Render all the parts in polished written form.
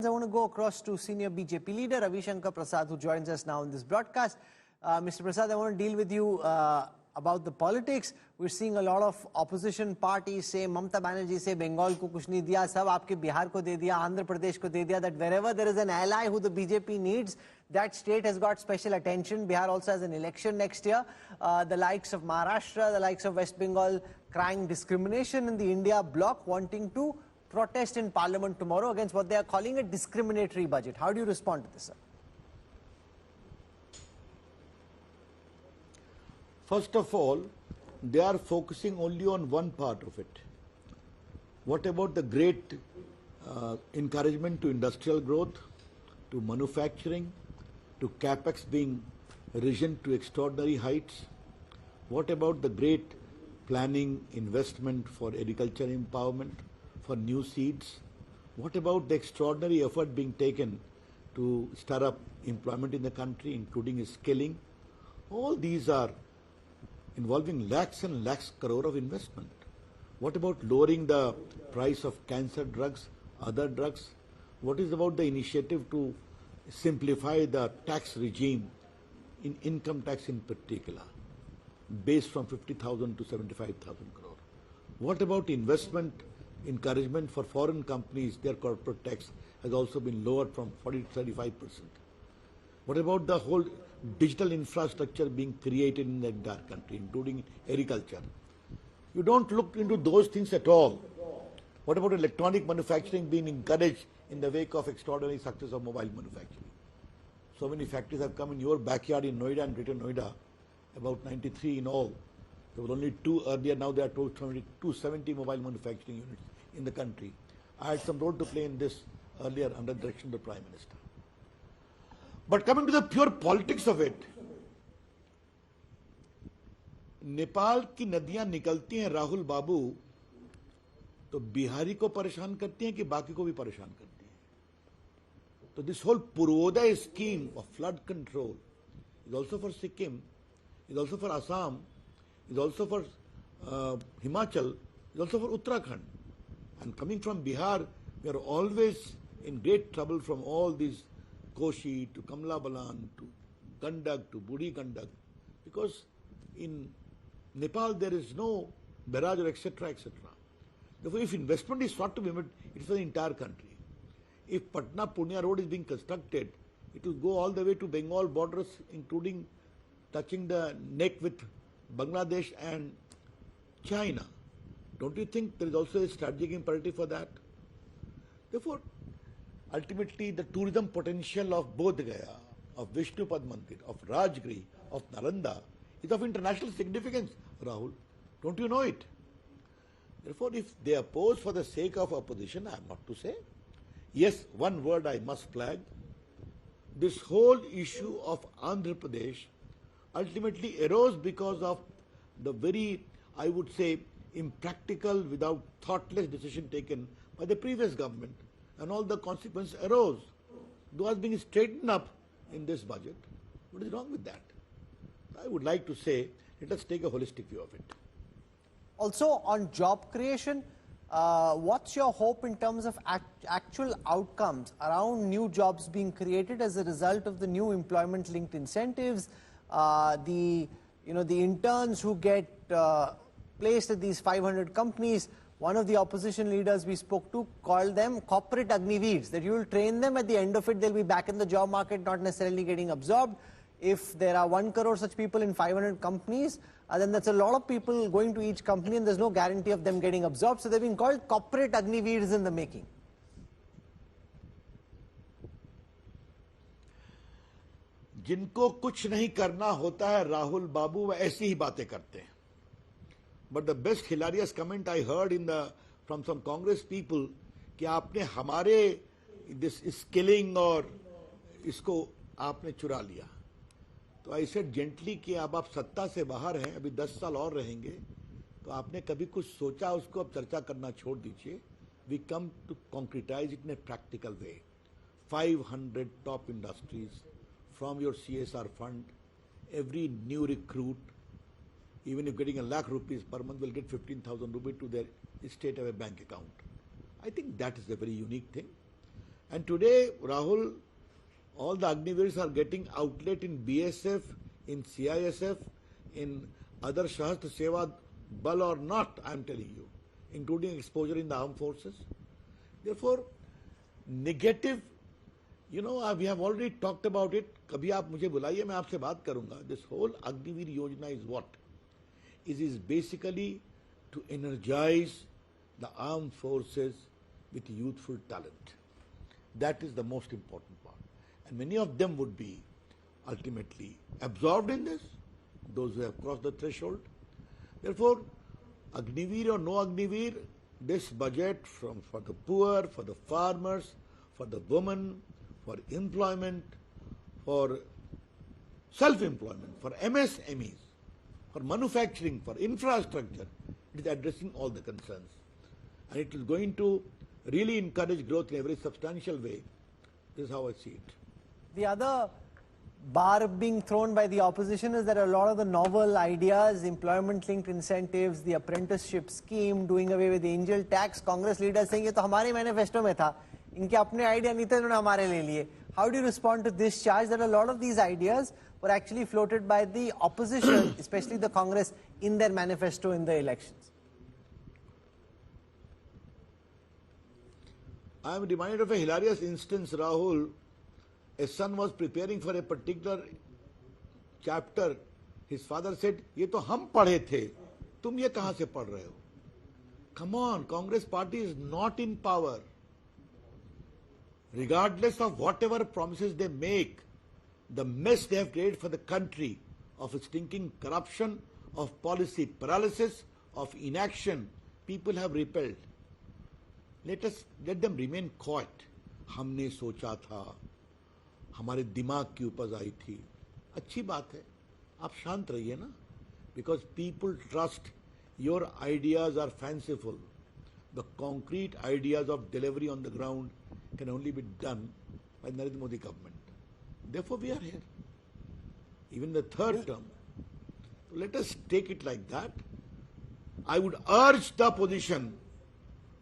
I want to go across to senior BJP leader Ravi Shankar Prasad, who joins us now in this broadcast. Mr. Prasad, I want to deal with you about the politics. We're seeing a lot of opposition parties say, Mamata Banerjee say, Bengal ko kuch nahi diya, sab aapke Bihar ko de diya, Andhra Pradesh ko de diya, that wherever there is an ally who the BJP needs, that state has got special attention. Bihar also has an election next year. The likes of Maharashtra, the likes of West Bengal crying discrimination in the India bloc, wanting to protest in Parliament tomorrow against what they are calling a discriminatory budget. How do you respond to this, sir? First of all, they are focusing only on one part of it. What about the great encouragement to industrial growth, to manufacturing, to capex being risen to extraordinary heights? What about the great planning, investment for agriculture empowerment, for new seeds? What about the extraordinary effort being taken to stir up employment in the country, including skilling? All these are involving lakhs and lakhs crore of investment. What about lowering the price of cancer drugs, other drugs? What is about the initiative to simplify the tax regime, in income tax in particular, based from 50,000 to 75,000 crore? What about investment encouragement for foreign companies? Their corporate tax has also been lowered from 40 to 35%. What about the whole digital infrastructure being created in the entire country, including agriculture? You don't look into those things at all. What about electronic manufacturing being encouraged in the wake of extraordinary success of mobile manufacturing? So many factories have come in your backyard in Noida and Greater Noida, about 93 in all. There were only 2 earlier, now there are 270 mobile manufacturing units in the country. I had some role to play in this earlier under the direction of the Prime Minister. But coming to the pure politics of it, Nepal की नदियां निकलती हैं राहुल बाबू तो बिहारी को परेशान करती हैं कि बाकी को भी परेशान करती हैं. So this whole Purvodaya scheme of flood control is also for Sikkim, is also for Assam, is also for Himachal, is also for Uttarakhand. And coming from Bihar, we are always in great trouble from all these Koshi to Kamla Balan to Gandak to Budi Gandak, because in Nepal there is no barrage or etc. etc. Therefore, if investment is sought to be made, it is for the entire country. If Patna Pune road is being constructed, it will go all the way to Bengal borders, including touching the neck with Bangladesh and China. Don't you think there is also a strategic imperative for that? Therefore, ultimately, the tourism potential of Bodh Gaya, of Vishnupad Mandir, of Rajgiri, of Nalanda is of international significance, Rahul. Don't you know it? Therefore, if they oppose for the sake of opposition, I am not to say. Yes, one word I must flag. This whole issue of Andhra Pradesh ultimately arose because of the very, I would say, impractical, without thoughtless decision taken by the previous government. And all the consequences arose. Those being straightened up in this budget. What is wrong with that? I would like to say, let us take a holistic view of it. Also, on job creation, what's your hope in terms of actual outcomes around new jobs being created as a result of the new employment-linked incentives, the interns who get placed at these 500 companies? One of the opposition leaders we spoke to called them corporate agniveers, that you will train them, at the end of it they'll be back in the job market, not necessarily getting absorbed. If there are 1 crore such people in 500 companies, then that's a lot of people going to each company and there's no guarantee of them getting absorbed. So they've been called corporate agniveers in the making. जिनको कुछ नहीं करना होता है राहुल बाबू, वह ऐसी ही बातें करते हैं. But the best hilarious comment I heard from some Congress people कि आपने हमारे this skilling और इसको आपने चुरा लिया. तो I said gently कि अब आप सत्ता से बाहर हैं, अभी 10 साल और रहेंगे, तो आपने कभी कुछ सोचा उसको अब चर्चा करना छोड़ दीजिए. We come to concretize it in a practical way. 500 top industries from your CSR fund, every new recruit, even if getting 1 lakh rupees per month, will get 15,000 rupees to their state of a bank account. I think that is a very unique thing. And today, Rahul, all the Agniveers are getting outlet in BSF, in CISF, in other Shastra Seva Bal or not, I am telling you, including exposure in the armed forces. Therefore, negative, you know, we have already talked about it. Kabhi aap mujhe bulaiye, main aapse baat karunga. This whole Agniveer Yojana is what? It is basically to energize the armed forces with youthful talent. That is the most important part. And many of them would be ultimately absorbed in this, those who have crossed the threshold. Therefore, Agniveer or no Agniveer, this budget for the poor, for the farmers, for the women, for employment, for self-employment, for MSMEs, for manufacturing, for infrastructure, it is addressing all the concerns. And it is going to really encourage growth in a very substantial way. This is how I see it. The other bar being thrown by the opposition is that a lot of the novel ideas, employment-linked incentives, the apprenticeship scheme, doing away with the angel tax, Congress leaders saying, "Ye to hamare manifesto mein tha." Inke apne idea nahi the, inhone hamare le liye. How do you respond to this charge that a lot of these ideas were actually floated by the opposition, especially the Congress, in their manifesto in the elections? I am reminded of a hilarious instance, Rahul. A son was preparing for a particular chapter. His father said, "Ye to hum padhe the, tum ye kahan se pad rahe ho?" Come on, Congress party is not in power. Regardless of whatever promises they make, the mess they have created for the country of stinking corruption, of policy paralysis, of inaction, people have repelled. Let them remain quiet. हमने सोचा था, हमारे दिमाग की उपज आई थी. अच्छी बात है, आप शांत रहिए ना, because people trust your ideas are fanciful. The concrete ideas of delivery on the ground can only be done by Narendra Modi government. Therefore, we are here. Even the third term. Let us take it like that. I would urge the opposition,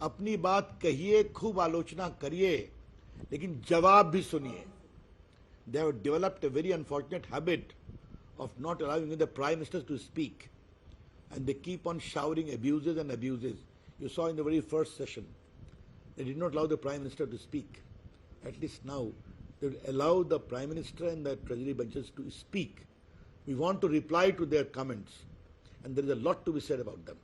अपनी बात कहिए, खूब आलोचना करिए, लेकिन जवाब भी सुनिए. They have developed a very unfortunate habit of not allowing the prime ministers to speak, and they keep on showering abuses and abuses. You saw in the very first session, they did not allow the prime minister to speak. At least now, they will allow the prime minister and the treasury benches to speak. We want to reply to their comments, and there is a lot to be said about them.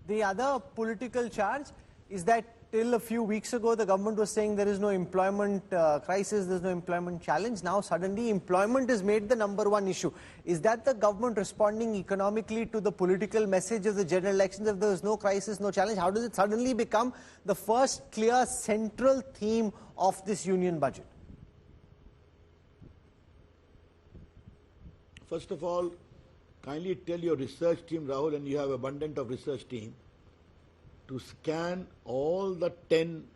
The other political charge is that till a few weeks ago, the government was saying there is no employment crisis, there is no employment challenge. Now suddenly employment is made the #1 issue. Is that the government responding economically to the political message of the general elections? If there is no crisis, no challenge, how does it suddenly become the first clear central theme of this union budget? First of all, kindly tell your research team, Rahul, and you have abundant of research team, to scan all the 10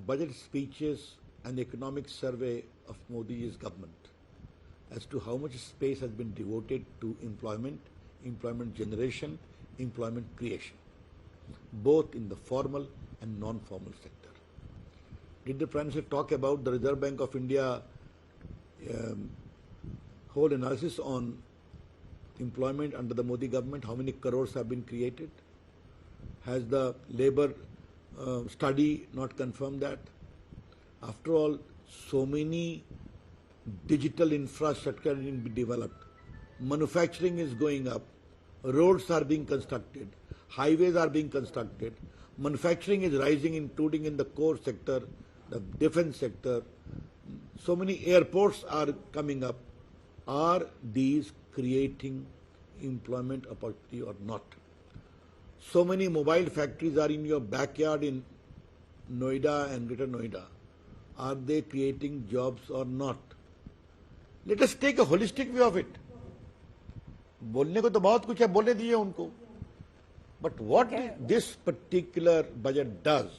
budget speeches and economic survey of Modi's government as to how much space has been devoted to employment, employment generation, employment creation, both in the formal and non-formal sector. Did the Prime Minister talk about the Reserve Bank of India whole analysis on employment under the Modi government? How many crores have been created? Has the labor study not confirmed that? After all, so many digital infrastructure is being developed. Manufacturing is going up. Roads are being constructed. Highways are being constructed. Manufacturing is rising, including in the core sector, the defense sector. So many airports are coming up. Are these creating employment opportunity or not? So many mobile factories are in your backyard in Noida and Greater Noida. Are they creating jobs or not? Let us take a holistic view of it. बोलने को तो बहुत कुछ है, बोलने दीजिए उनको. But what this particular budget does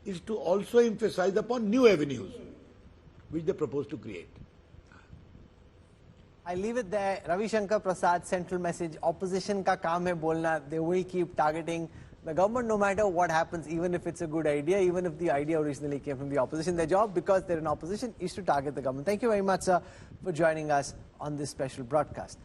is to also emphasize upon new avenues which they propose to create. I leave it there. Ravi, Shankar, Prasad, central message. Opposition ka kaam hai bolna. They will keep targeting the government, no matter what happens, even if it's a good idea, even if the idea originally came from the opposition. Their job, because they're in opposition, is to target the government. Thank you very much, sir, for joining us on this special broadcast.